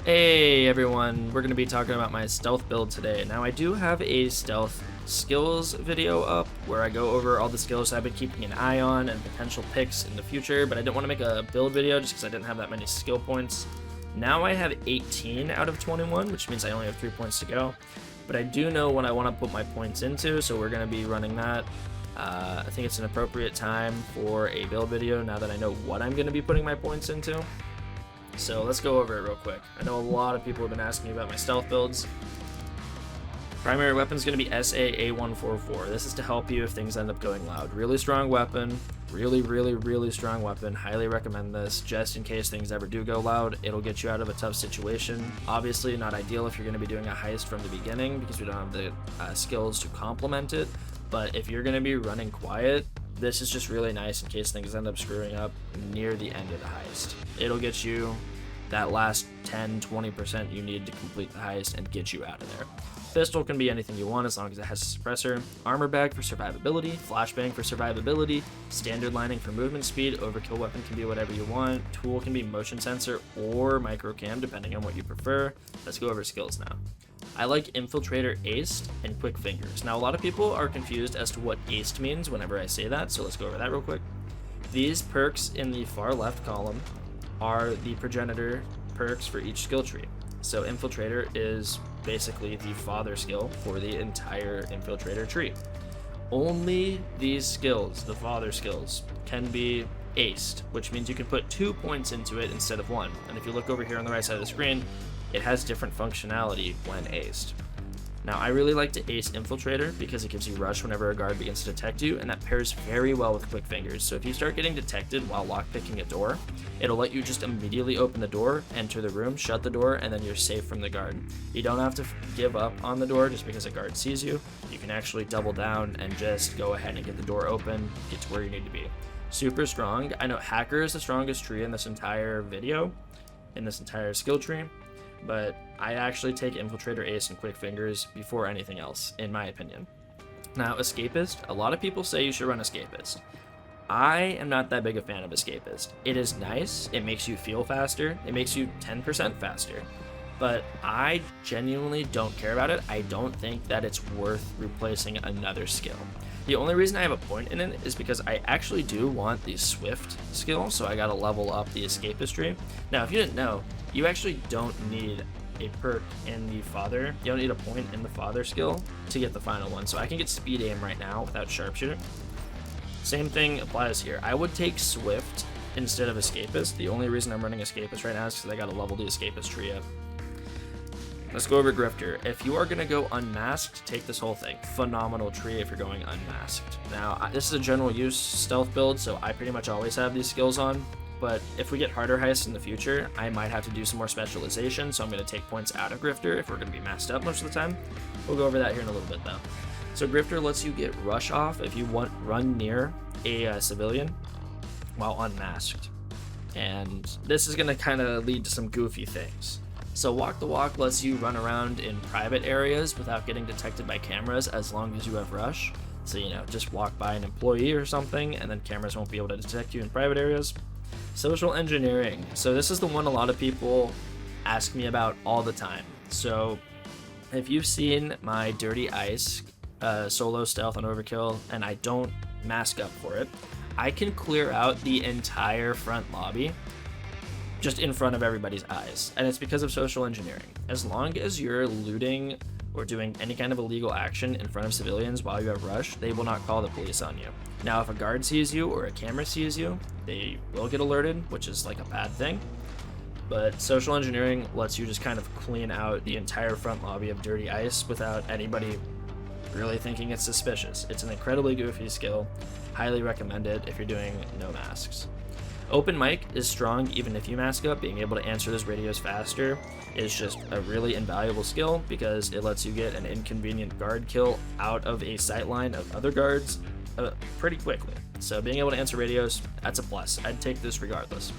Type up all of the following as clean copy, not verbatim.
Hey everyone, we're going to be talking about my stealth build today. Now I do have a stealth skills video up where I go over all the skills I've been keeping an eye on and potential picks in the future, but I didn't want to make a build video just because I didn't have that many skill points. Now I have 18 out of 21, which means I only have 3 points to go, but I do know what I want to put my points into, so we're going to be running that. I think it's an appropriate time for a build video now that I know what I'm going to be putting my points into. So let's go over it real quick. I know a lot of people have been asking me about my stealth builds. Primary weapon is going to be SA-A144. This is to help you if things end up going loud. Really strong weapon. Really strong weapon. Highly recommend this just in case things ever do go loud. It'll get you out of a tough situation. Obviously not ideal if you're going to be doing a heist from the beginning because we don't have the skills to complement it. But if you're going to be running quiet, this is just really nice in case things end up screwing up near the end of the heist. It'll get you that last 10-20% you need to complete the heist and get you out of there. Pistol can be anything you want as long as it has a suppressor. Armor bag for survivability, flashbang for survivability, standard lining for movement speed, overkill weapon can be whatever you want, tool can be motion sensor or micro cam depending on what you prefer. Let's go over skills now. I like Infiltrator Aced and Quick Fingers. Now a lot of people are confused as to what Aced means whenever I say that, so let's go over that real quick. These perks in the far left column are the progenitor perks for each skill tree. So Infiltrator is basically the father skill for the entire Infiltrator tree. Only these skills, the father skills, can be aced, which means you can put 2 points into it instead of 1. And if you look over here on the right side of the screen, it has different functionality when aced. Now I really like to ace Infiltrator because it gives you rush whenever a guard begins to detect you, and that pairs very well with Quick Fingers. So if you start getting detected while lockpicking a door, it'll let you just immediately open the door, enter the room, shut the door, and then you're safe from the guard. You don't have to give up on the door just because a guard sees you. You can actually double down and just go ahead and get the door open, get to where you need to be. Super strong. I know Hacker is the strongest tree in this entire video, in this entire skill tree, but I actually take Infiltrator, Ace, and Quick Fingers before anything else, in my opinion. Now, Escapist, a lot of people say you should run Escapist. I am not that big a fan of Escapist. It is nice, it makes you feel faster, it makes you 10% faster, but I genuinely don't care about it. I don't think that it's worth replacing another skill. The only reason I have a point in it is because I actually do want the Swift skill, so I gotta level up the Escapist tree. Now, if you didn't know, you actually don't need a perk in the father. You don't need a point in the father skill to get the final one. So I can get speed aim right now without sharpshooter. Same thing applies here. I would take Swift instead of Escapist. The only reason I'm running Escapist right now is because I gotta level the Escapist tree up. Let's go over Grifter. If you are going to go unmasked, take this whole thing. Phenomenal tree if you're going unmasked. Now, this is a general use stealth build, so I pretty much always have these skills on. But if we get harder heists in the future, I might have to do some more specialization, so I'm going to take points out of Grifter if we're going to be masked up most of the time. We'll go over that here in a little bit, though. So Grifter lets you get rush off if you run near a civilian while unmasked. And this is going to kind of lead to some goofy things. So Walk the Walk lets you run around in private areas without getting detected by cameras as long as you have rush. So, just walk by an employee or something and then cameras won't be able to detect you in private areas. Social engineering. So this is the one a lot of people ask me about all the time. So if you've seen my Dirty Ice solo stealth on Overkill and I don't mask up for it, I can clear out the entire front lobby just in front of everybody's eyes, and it's because of social engineering. As long as you're looting or doing any kind of illegal action in front of civilians while you have rush, they will not call the police on you. Now, if a guard sees you or a camera sees you, they will get alerted, which is like a bad thing, but social engineering lets you just kind of clean out the entire front lobby of Dirty Ice without anybody really thinking it's suspicious. It's an incredibly goofy skill. Highly recommend it if you're doing no masks. Open mic is strong even if you mask up. Being able to answer those radios faster is just a really invaluable skill because it lets you get an inconvenient guard kill out of a sight line of other guards pretty quickly. So being able to answer radios, that's a plus. I'd take this regardless.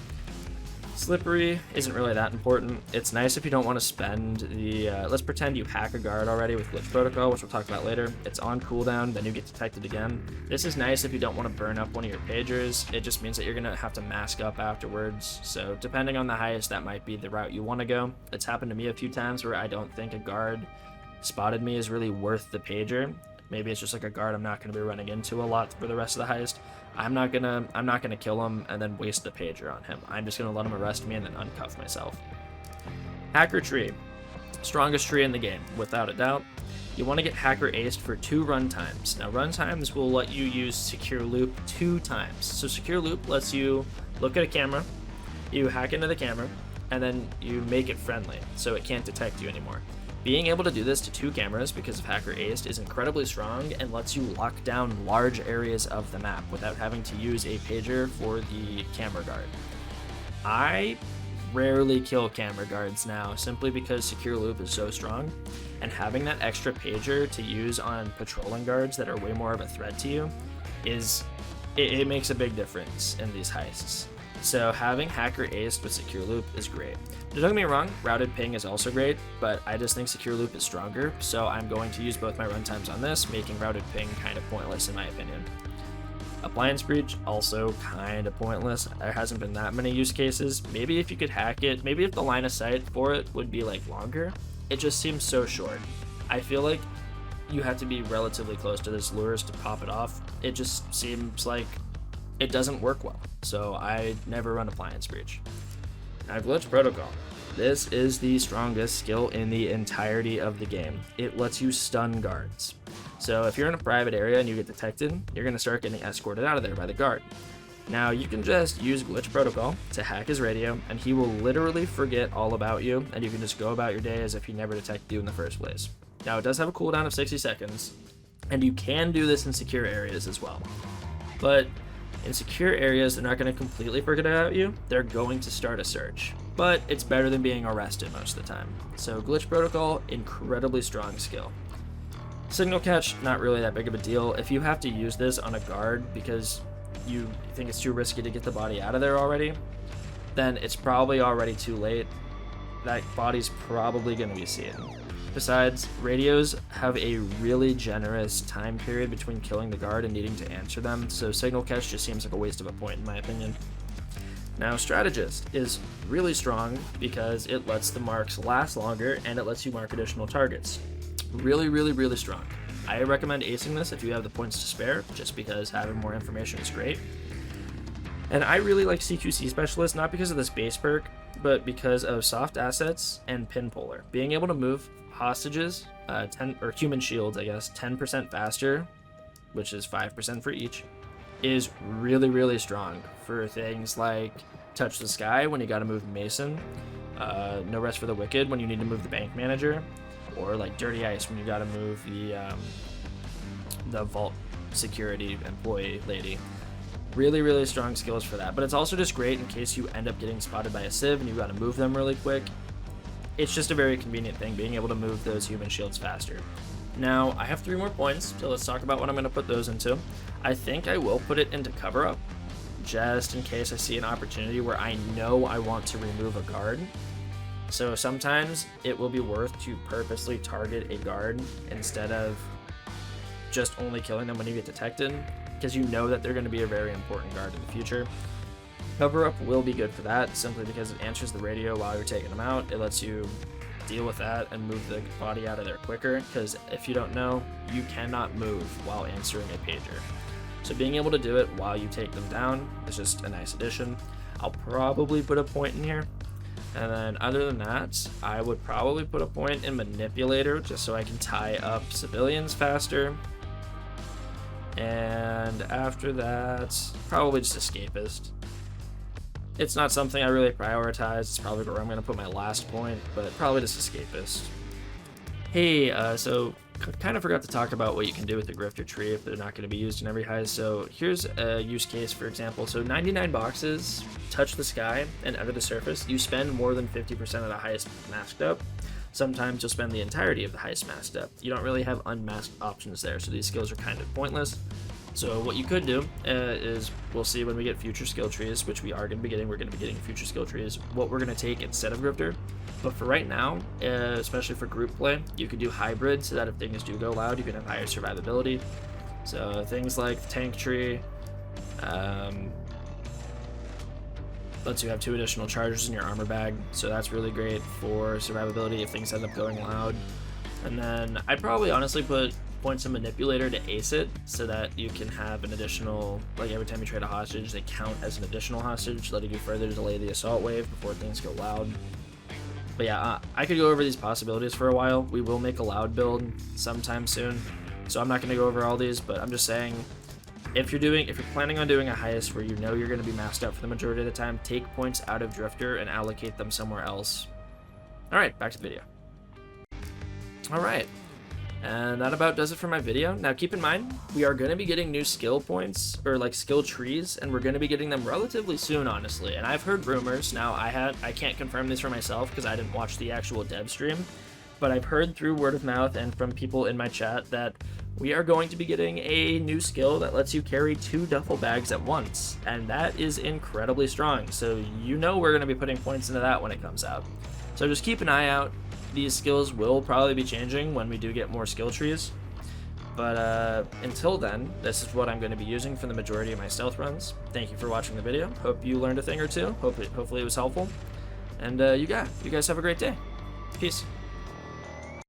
Slippery isn't really that important. It's nice if you don't want to spend the, let's pretend you hack a guard already with Glitch Protocol, which we'll talk about later. It's on cooldown, then you get detected again. This is nice if you don't want to burn up one of your pagers. It just means that you're going to have to mask up afterwards. So depending on the highest, that might be the route you want to go. It's happened to me a few times where I don't think a guard spotted me is really worth the pager. Maybe it's just like a guard I'm not going to be running into a lot for the rest of the heist. I'm not gonna kill him and then waste the pager on him. I'm just gonna let him arrest me and then uncuff myself. Hacker tree, strongest tree in the game, without a doubt. You want to get hacker aced for 2 run times. Now run times will let you use secure loop 2 times. So secure loop lets you look at a camera, you hack into the camera, and then you make it friendly so it can't detect you anymore. Being able to do this to 2 cameras because of Hacker Aced is incredibly strong and lets you lock down large areas of the map without having to use a pager for the camera guard. I rarely kill camera guards now simply because Secure Loop is so strong, and having that extra pager to use on patrolling guards that are way more of a threat to you it makes a big difference in these heists. So having Hacker Aced with Secure Loop is great. Don't get me wrong, Routed Ping is also great, but I just think Secure Loop is stronger, so I'm going to use both my runtimes on this, making Routed Ping kind of pointless in my opinion. Appliance Breach, also kind of pointless. There hasn't been that many use cases. Maybe if you could hack it, maybe if the line of sight for it would be like longer. It just seems so short. I feel like you have to be relatively close to this lures to pop it off. It just seems like it doesn't work well, so I never run Appliance Breach. Now, Glitch Protocol. This is the strongest skill in the entirety of the game. It lets you stun guards. So if you're in a private area and you get detected, you're going to start getting escorted out of there by the guard. Now, you can just use Glitch Protocol to hack his radio, and he will literally forget all about you, and you can just go about your day as if he never detected you in the first place. Now, it does have a cooldown of 60 seconds, and you can do this in secure areas as well. But in secure areas, they're not going to completely forget about you. They're going to start a search. But it's better than being arrested most of the time. So Glitch Protocol, incredibly strong skill. Signal Catch, not really that big of a deal. If you have to use this on a guard because you think it's too risky to get the body out of there already, then it's probably already too late. That body's probably going to be seen. Besides, radios have a really generous time period between killing the guard and needing to answer them, so Signal Catch just seems like a waste of a point in my opinion. Now, Strategist is really strong because it lets the marks last longer and it lets you mark additional targets. Really strong. I recommend acing this if you have the points to spare, just because having more information is great. And I really like CQC Specialist, not because of this base perk, but because of soft assets and pinpolar. Being able to move hostages, 10 or human shields, I guess, 10% faster, which is 5% for each, is really strong for things like Touch the Sky when you gotta move Mason, No Rest for the Wicked when you need to move the bank manager, or like Dirty Ice when you gotta move the vault security employee lady. Really strong skills for that, but it's also just great in case you end up getting spotted by a civ and you gotta move them really quick. It's just a very convenient thing, being able to move those human shields faster. Now, I have 3 more points, so let's talk about what I'm going to put those into. I think I will put it into cover up, just in case I see an opportunity where I know I want to remove a guard. So sometimes it will be worth to purposely target a guard instead of just only killing them when you get detected, because you know that they're going to be a very important guard in the future. Cover up will be good for that, simply because it answers the radio while you're taking them out. It lets you deal with that and move the body out of there quicker, because if you don't know, you cannot move while answering a pager. So being able to do it while you take them down is just a nice addition. I'll probably put a point in here. And then other than that, I would probably put a point in Manipulator, just so I can tie up civilians faster. And after that, probably just Escapist. It's not something I really prioritize. It's probably where I'm going to put my last point, but probably just Escapist. Hey, so kind of forgot to talk about what you can do with the Grifter tree if they're not going to be used in every heist. So here's a use case, for example. So 99 boxes, touch the sky, and under the surface, you spend more than 50% of the heist masked up. Sometimes you'll spend the entirety of the heist masked up. You don't really have unmasked options there, so these skills are kind of pointless. So what you could do is, we'll see when we get future skill trees, which we are going to be getting. We're going to be getting future skill trees, what we're going to take instead of Grifter. But for right now, especially for group play, you could do hybrid so that if things do go loud, you can have higher survivability. So things like the tank tree, lets you have 2 additional charges in your armor bag, so that's really great for survivability if things end up going loud. And then I'd probably honestly put points in Manipulator to ace it, so that you can have an additional, like every time you trade a hostage, they count as an additional hostage, letting you further delay the assault wave before things go loud. But yeah, I could go over these possibilities for a while. We will make a loud build sometime soon, so I'm not going to go over all these, but I'm just saying, if you're planning on doing a heist where you know you're going to be maxed out for the majority of the time, take points out of Grifter and allocate them somewhere else. Alright, back to the video. Alright, and that about does it for my video. Now keep in mind, we are going to be getting new skill points, or like skill trees, and we're going to be getting them relatively soon, honestly. And I've heard rumors. Now I can't confirm this for myself because I didn't watch the actual dev stream, but I've heard through word of mouth and from people in my chat that we are going to be getting a new skill that lets you carry 2 duffel bags at once, and that is incredibly strong. So you know we're going to be putting points into that when it comes out. So just keep an eye out. These skills will probably be changing when we do get more skill trees. But until then, this is what I'm going to be using for the majority of my stealth runs. Thank you for watching the video. Hope you learned a thing or two. Hopefully it was helpful. And you guys have a great day. Peace.